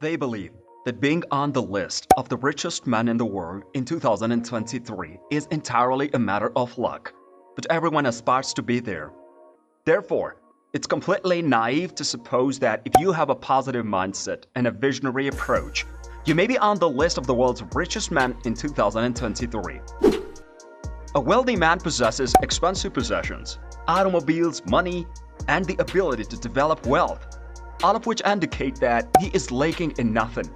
They believe that being on the list of the richest men in the world in 2023 is entirely a matter of luck, but everyone aspires to be there. Therefore, it's completely naive to suppose that if you have a positive mindset and a visionary approach, you may be on the list of the world's richest men in 2023. A wealthy man possesses expensive possessions, automobiles, money, and the ability to develop wealth, all of which indicate that he is lacking in nothing.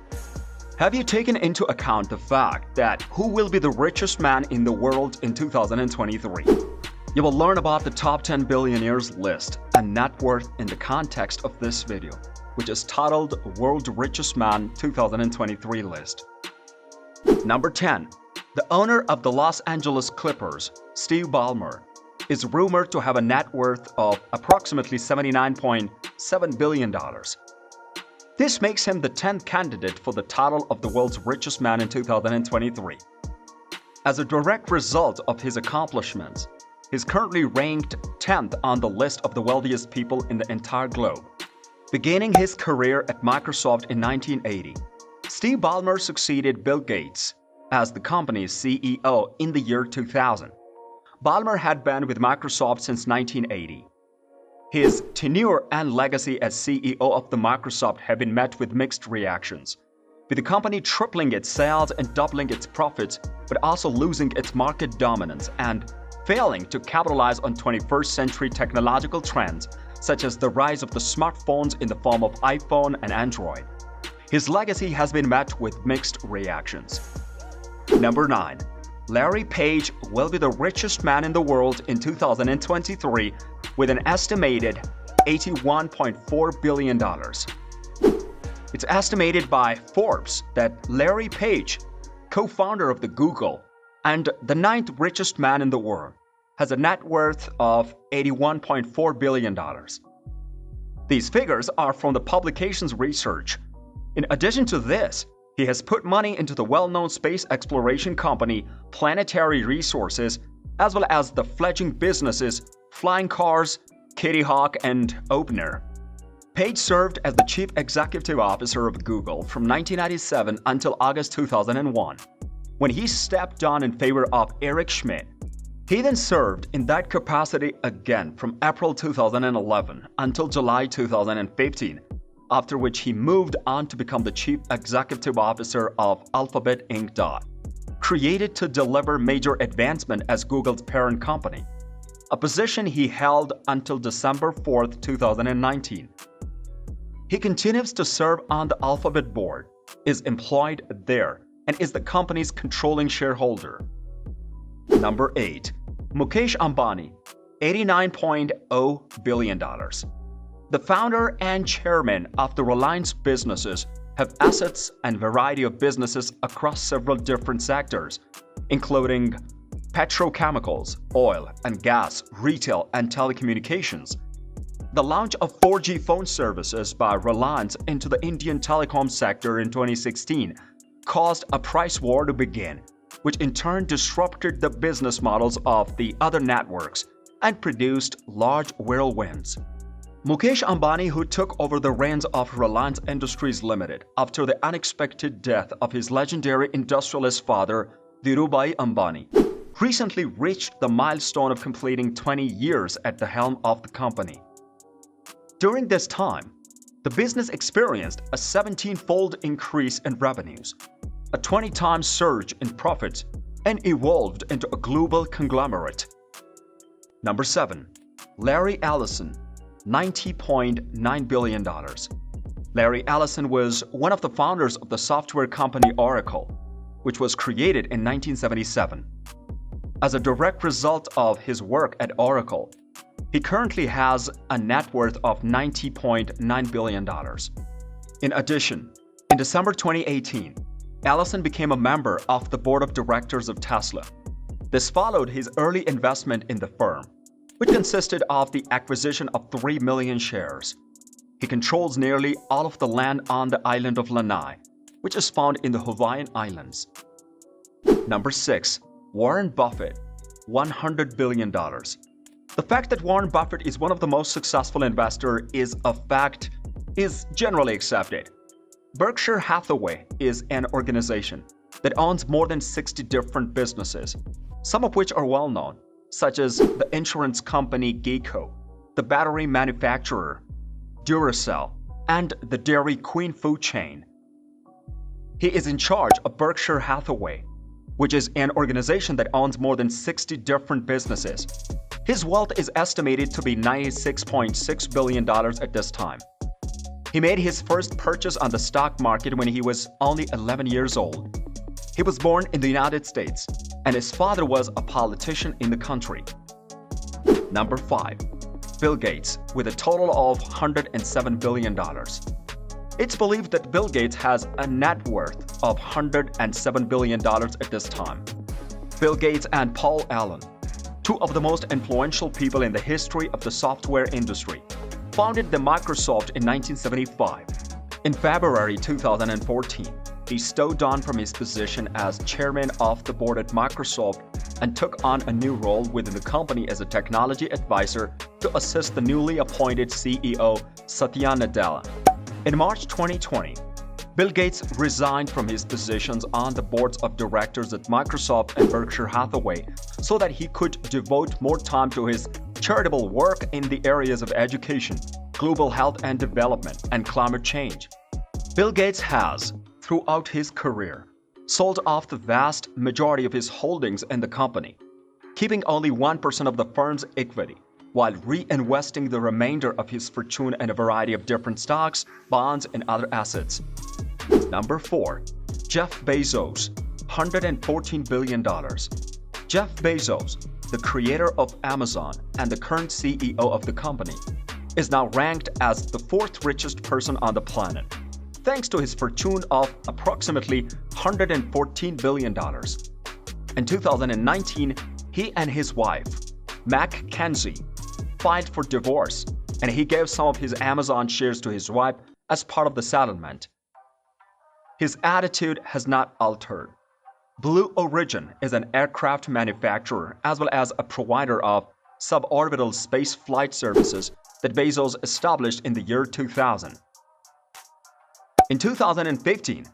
Have you taken into account the fact that who will be the richest man in the world in 2023? You will learn about the top 10 billionaires list and net worth in the context of this video, which is titled World Richest Man 2023 List. Number 10. The owner of the Los Angeles Clippers, Steve Ballmer, is rumored to have a net worth of approximately $79.7 billion. This makes him the 10th candidate for the title of the world's richest man in 2023. As a direct result of his accomplishments, he's currently ranked 10th on the list of the wealthiest people in the entire globe. Beginning his career at Microsoft in 1980, Steve Ballmer succeeded Bill Gates as the company's CEO in the year 2000. Ballmer had been with Microsoft since 1980. His tenure and legacy as CEO of the Microsoft have been met with mixed reactions, with the company tripling its sales and doubling its profits, but also losing its market dominance and failing to capitalize on 21st century technological trends such as the rise of the smartphones in the form of iPhone and Android. His legacy has been met with mixed reactions. Number 9. Larry Page will be the richest man in the world in 2023 with an estimated $81.4 billion. It's estimated by Forbes that Larry Page, co-founder of Google and the 9th richest man in the world, has a net worth of $81.4 billion. These figures are from the publication's research. In addition to this, he has put money into the well-known space exploration company Planetary Resources, as well as the fledgling businesses Flying Cars, Kitty Hawk, and Opener. Page served as the chief executive officer of Google from 1997 until August 2001, when he stepped down in favor of Eric Schmidt. He then served in that capacity again from April 2011 until July 2015, after which he moved on to become the chief executive officer of Alphabet Inc., created to deliver major advancement as Google's parent company, a position he held until December 4, 2019. He continues to serve on the Alphabet board, is employed there, and is the company's controlling shareholder. Number 8. Mukesh Ambani, $89.0 billion. The founder and chairman of the Reliance businesses have assets and variety of businesses across several different sectors, including petrochemicals, oil and gas, retail, and telecommunications. The launch of 4G phone services by Reliance into the Indian telecom sector in 2016 caused a price war to begin, which in turn disrupted the business models of the other networks and produced large whirlwinds. Mukesh Ambani, who took over the reins of Reliance Industries Limited after the unexpected death of his legendary industrialist father, Dhirubhai Ambani, recently reached the milestone of completing 20 years at the helm of the company. During this time, the business experienced a 17-fold increase in revenues, a 20-time surge in profits, and evolved into a global conglomerate. Number 7. Larry Ellison, $90.9 billion. Larry Ellison was one of the founders of the software company Oracle, which was created in 1977. As a direct result of his work at Oracle, he currently has a net worth of $90.9 billion. In addition, in December 2018, Ellison became a member of the board of directors of Tesla. This followed his early investment in the firm, which consisted of the acquisition of 3 million shares. He controls nearly all of the land on the island of Lanai, which is found in the Hawaiian Islands. Number 6. Warren Buffett, $100 billion. The fact that Warren Buffett is one of the most successful investors is generally accepted. Berkshire Hathaway is an organization that owns more than 60 different businesses, some of which are well known, such as the insurance company Geico, the battery manufacturer Duracell, and the Dairy Queen food chain. He is in charge of Berkshire Hathaway, which is an organization that owns more than 60 different businesses. His wealth is estimated to be $96.6 billion at this time. He made his first purchase on the stock market when he was only 11 years old. He was born in the United States, and his father was a politician in the country. Number 5. Bill Gates, with a total of $107 billion. It's believed that Bill Gates has a net worth of $107 billion at this time. Bill Gates and Paul Allen, two of the most influential people in the history of the software industry, founded the Microsoft in 1975. In February 2014, he stepped down from his position as chairman of the board at Microsoft and took on a new role within the company as a technology advisor to assist the newly appointed CEO Satya Nadella. In March 2020, Bill Gates resigned from his positions on the boards of directors at Microsoft and Berkshire Hathaway so that he could devote more time to his charitable work in the areas of education, global health and development, and climate change. Bill Gates has, throughout his career, sold off the vast majority of his holdings in the company, keeping only 1% of the firm's equity, while reinvesting the remainder of his fortune in a variety of different stocks, bonds, and other assets. Number 4. Jeff Bezos, $114 billion. Jeff Bezos, the creator of Amazon and the current CEO of the company, is now ranked as the 4th richest person on the planet, thanks to his fortune of approximately $114 billion. In 2019, he and his wife, Mackenzie, filed for divorce, and he gave some of his Amazon shares to his wife as part of the settlement. His attitude has not altered. Blue Origin is an aircraft manufacturer as well as a provider of suborbital space flight services that Bezos established in the year 2000. In 2015,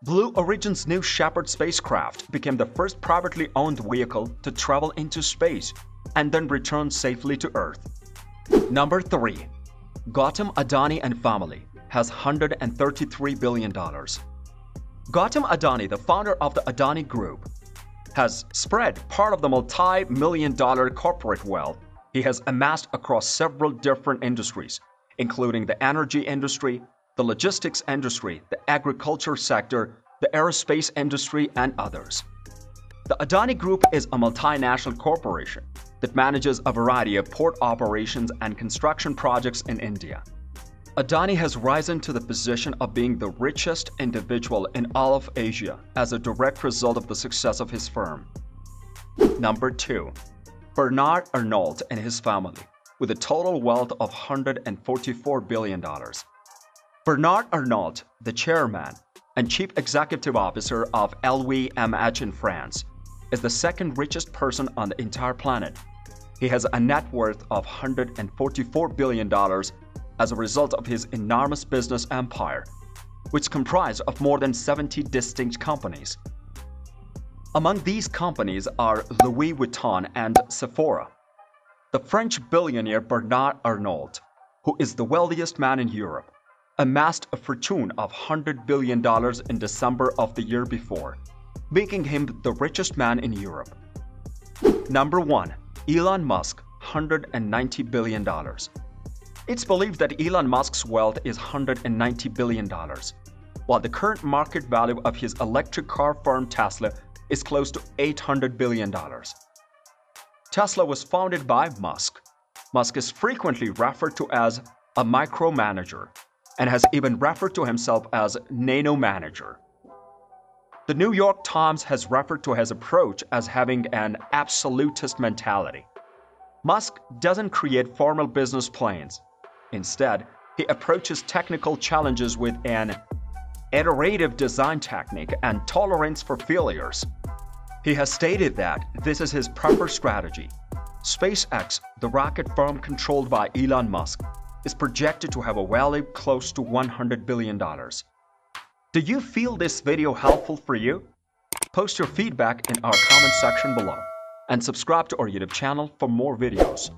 Blue Origin's New Shepard spacecraft became the first privately owned vehicle to travel into space and then return safely to Earth. Number 3. Gautam Adani and family has $133 billion. Gautam Adani, the founder of the Adani Group, has spread part of the multi-million-dollar corporate wealth he has amassed across several different industries, including the energy industry, the logistics industry, the agriculture sector, the aerospace industry, and others. The Adani Group is a multinational corporation that manages a variety of port operations and construction projects in India. Adani has risen to the position of being the richest individual in all of Asia as a direct result of the success of his firm. Number 2. Bernard Arnault and his family, with a total wealth of $144 billion. Bernard Arnault, the chairman and chief executive officer of LVMH in France, is the second richest person on the entire planet. He has a net worth of $144 billion as a result of his enormous business empire, which comprised of more than 70 distinct companies. Among these companies are Louis Vuitton and Sephora. The French billionaire Bernard Arnault, who is the wealthiest man in Europe, amassed a fortune of $100 billion in December of the year before, making him the richest man in Europe. Number 1. Elon Musk, $190 billion. It's believed that Elon Musk's wealth is $190 billion, while the current market value of his electric car firm Tesla is close to $800 billion. Tesla was founded by Musk. Musk is frequently referred to as a micromanager and has even referred to himself as nano-manager. The New York Times has referred to his approach as having an absolutist mentality. Musk doesn't create formal business plans. Instead, he approaches technical challenges with an iterative design technique and tolerance for failures. He has stated that this is his preferred strategy. SpaceX, the rocket firm controlled by Elon Musk, is projected to have a value close to $100 billion. Do you feel this video helpful for you? Post your feedback in our comment section below and subscribe to our YouTube channel for more videos.